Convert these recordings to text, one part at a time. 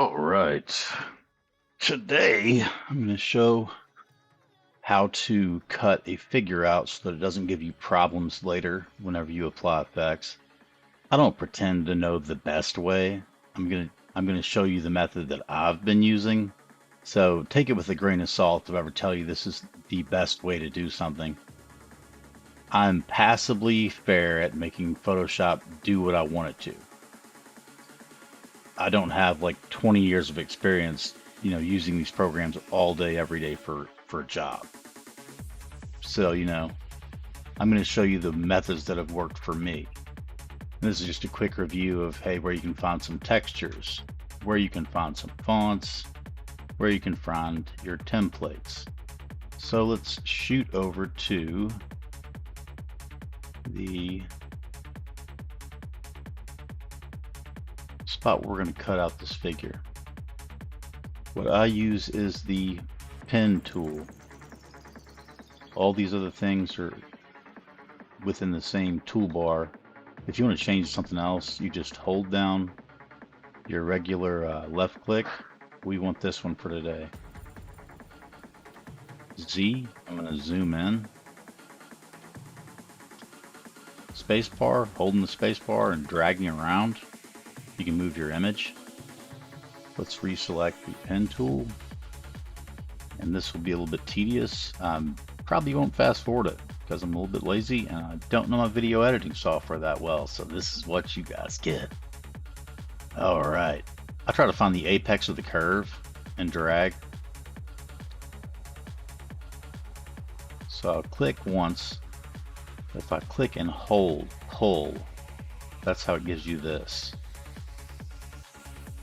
All right. Today I'm going to show how to cut a figure out so that it doesn't give you problems later whenever you apply effects. I don't pretend to know the best way. I'm going to show you the method that I've been using. So take it with a grain of salt if I ever tell you this is the best way to do something. I'm passably fair at making Photoshop do what I want it to. I don't have like 20 years of experience, using these programs all day, every day for a job. So, I'm going to show you the methods that have worked for me. And this is just a quick review of, hey, where you can find some textures, where you can find some fonts, where you can find your templates. So let's shoot over to the spot where we're going to cut out this figure. What I use is the pen tool. All these other things are within the same toolbar. If you want to change something else, you just hold down your regular left click. We want this one for today. Z, I'm going to zoom in. Spacebar, holding the spacebar and dragging around, you can move your image. Let's reselect the pen tool. And this will be a little bit tedious. Probably won't fast forward it because I'm a little bit lazy and I don't know my video editing software that well. So this is what you guys get. All right. I try to find the apex of the curve and drag. So I'll click once. If I click and hold, pull, that's how it gives you this.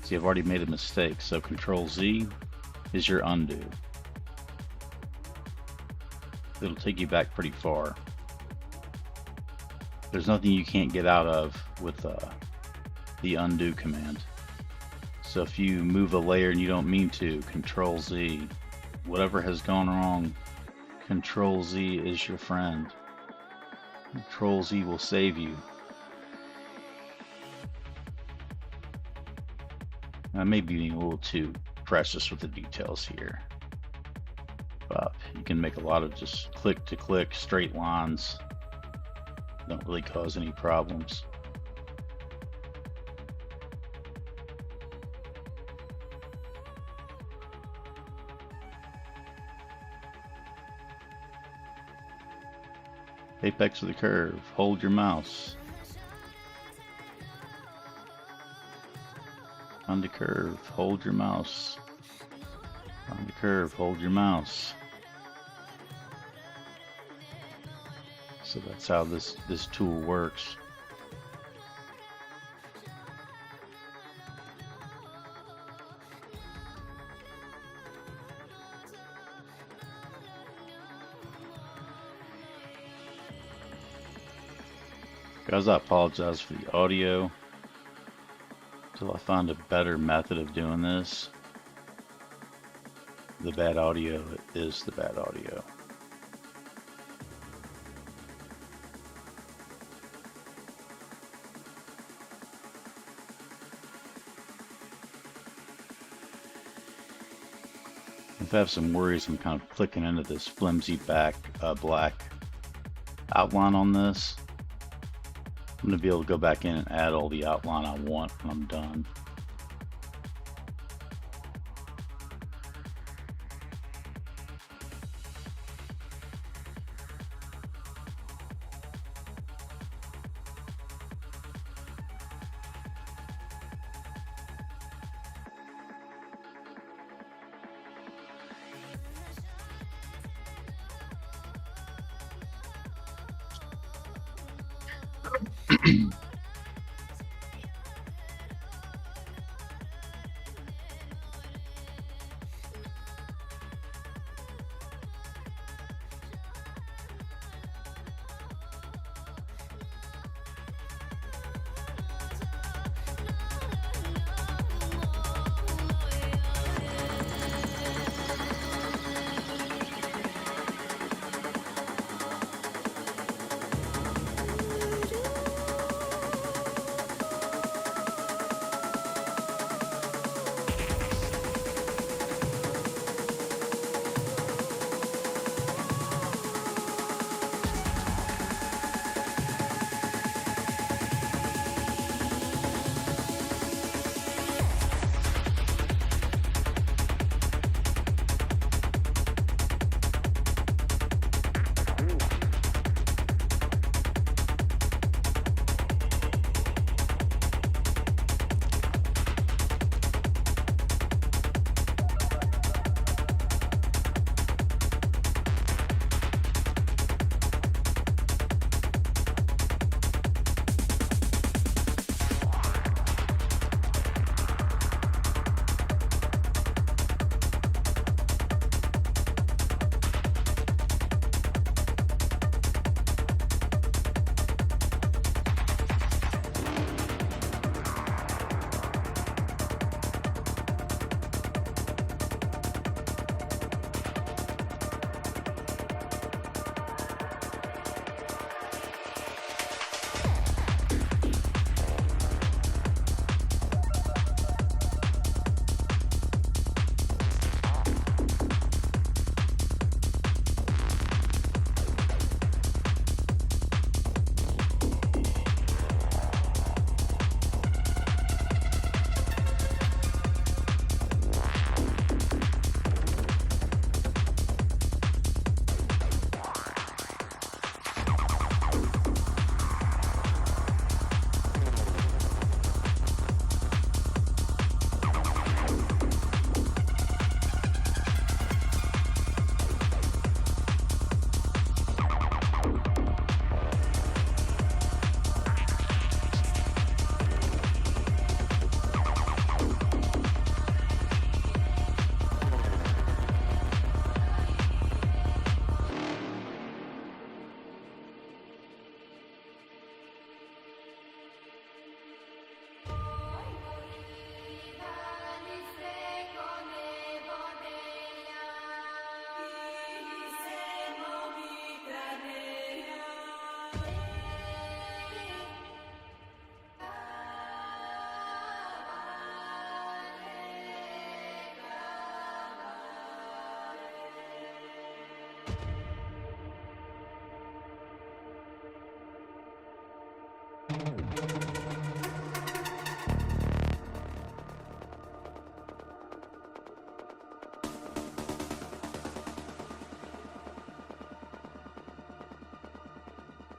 See, I've already made a mistake, so Control Z is your undo. It'll take you back pretty far. There's nothing you can't get out of with the undo command. So if you move a layer and you don't mean to, Control Z. Whatever has gone wrong, Control Z is your friend. Control Z will save you. I may be being a little too precious with the details here, but you can make a lot of just click to click straight lines. Don't really cause any problems. Apex of the curve, hold your mouse. On the curve, hold your mouse. On the curve, hold your mouse. So that's how this tool works. Guys, I apologize for the audio. Until I find a better method of doing this. The bad audio is the bad audio. If I have some worries, I'm kind of clicking into this flimsy black outline on this. I'm going to be able to go back in and add all the outline I want when I'm done.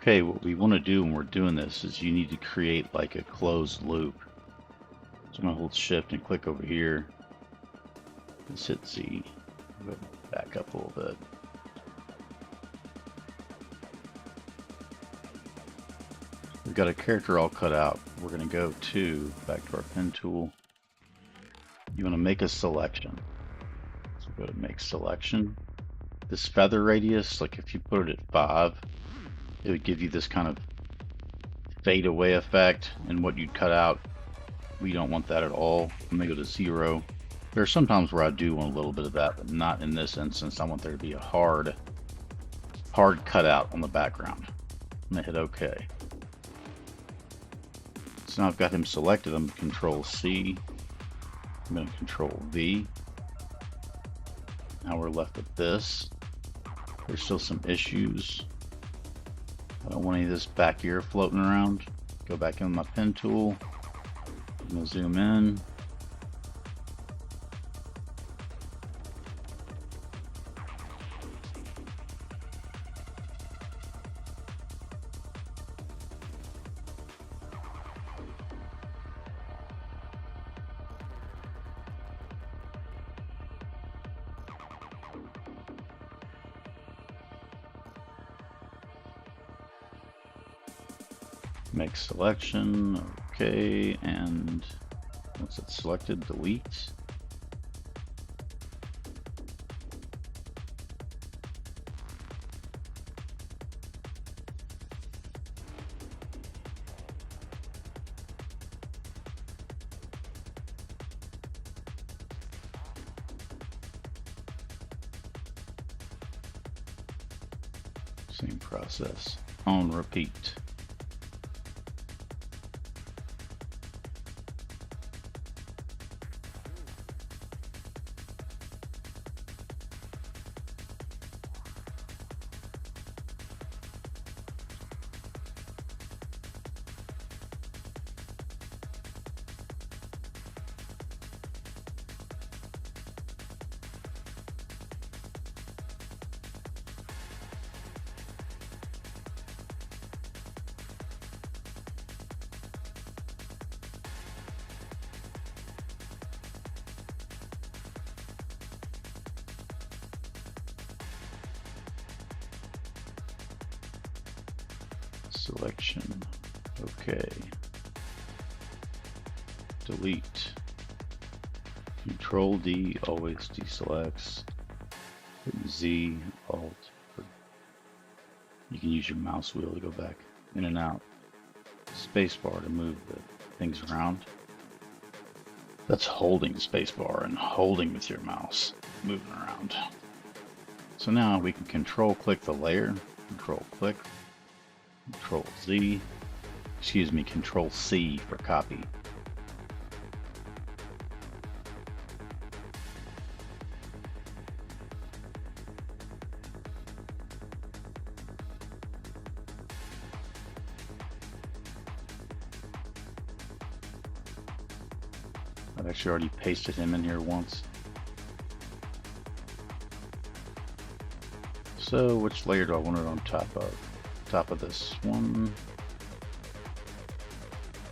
Okay, what we want to do when we're doing this is you need to create like a closed loop. So I'm going to hold shift and click over here. Let's hit Z. Go back up a little bit. We've got a character all cut out. We're going to go back to our pen tool. You want to make a selection. So go to make selection. This feather radius, like if you put it at 5, it would give you this kind of fade away effect, and what you'd cut out, we don't want that at all. I'm going to go to 0. There are some times where I do want a little bit of that, but not in this instance. I want there to be a hard cutout on the background. I'm going to hit OK. So now I've got him selected. I'm going to Control C. I'm going to Control V. Now we're left with this. There's still some issues. I don't want any of this back here floating around. Go back in with my pen tool. I'm going to zoom in. Make selection, okay, and once it's selected, delete. Same process on repeat. Selection, okay, delete, Control D always deselects, Z, Alt, you can use your mouse wheel to go back in and out, spacebar to move the things around. That's holding spacebar and holding with your mouse, moving around. So now we can Control click the layer, Control click, Control Z, excuse me, Control C for copy. I've actually already pasted him in here once. So which layer do I want it on top of? Top of this one.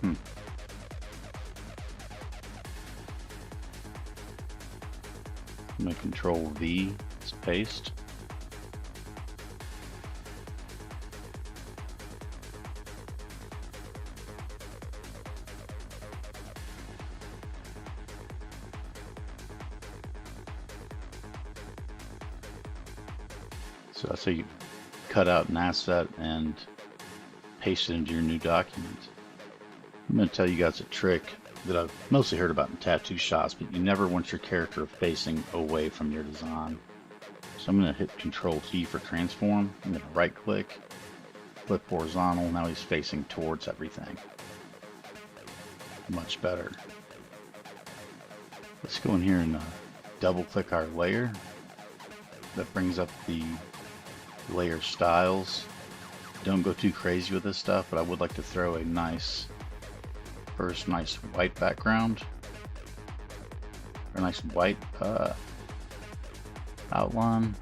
I'm going to Control V, it's paste. So that's how you cut out an asset and paste it into your new document. I'm going to tell you guys a trick that I've mostly heard about in tattoo shops, but you never want your character facing away from your design. So I'm going to hit Control T for transform. I'm going to right click, flip horizontal. Now he's facing towards everything. Much better. Let's go in here and double click our layer. That brings up the layer styles. Don't go too crazy with this stuff, but I would like to throw a nice white background, or a nice white outline.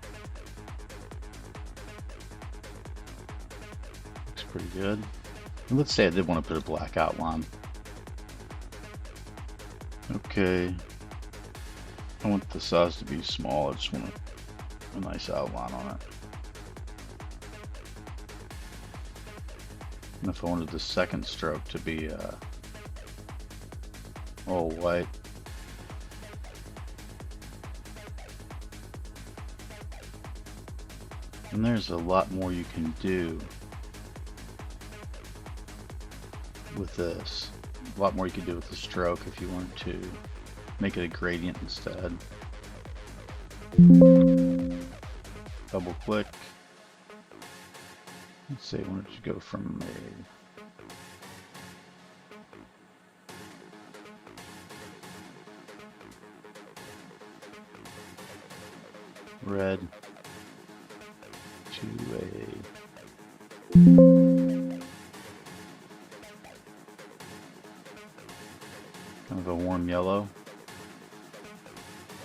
Looks pretty good. And let's say I did want to put a black outline. Okay. I want the size to be small. I just want a nice outline on it. And if I wanted the second stroke to be all white, and there's a lot more you can do with this. A lot more you can do with the stroke if you want to make it a gradient instead. Double click. Let's say I wanted to go from a red to a kind of a warm yellow.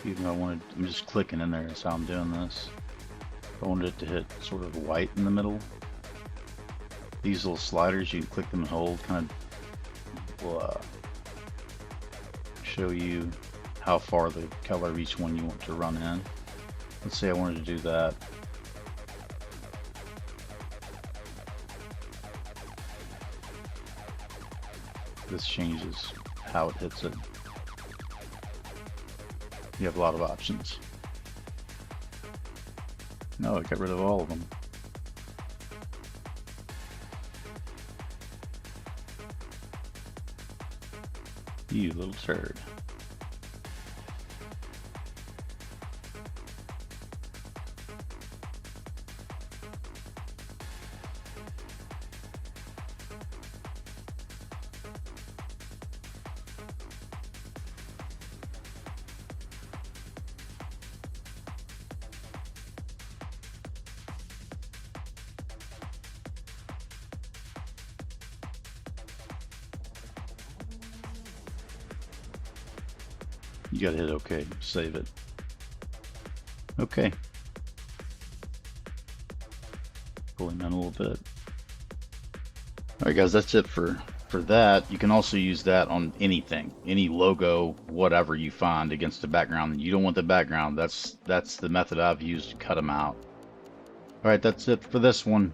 Even though I'm just clicking in there, that's how I'm doing this. I wanted it to hit sort of white in the middle. These little sliders, you can click them and hold, kind of will show you how far the color of each one you want to run in. Let's say I wanted to do that. This changes how it hits it. You have a lot of options. No, I got rid of all of them. You little turd. You gotta hit OK, save it. Okay. Pull him in a little bit. Alright guys, that's it for that. You can also use that on anything, any logo, whatever you find against the background. You don't want the background. That's the method I've used to cut them out. Alright, that's it for this one.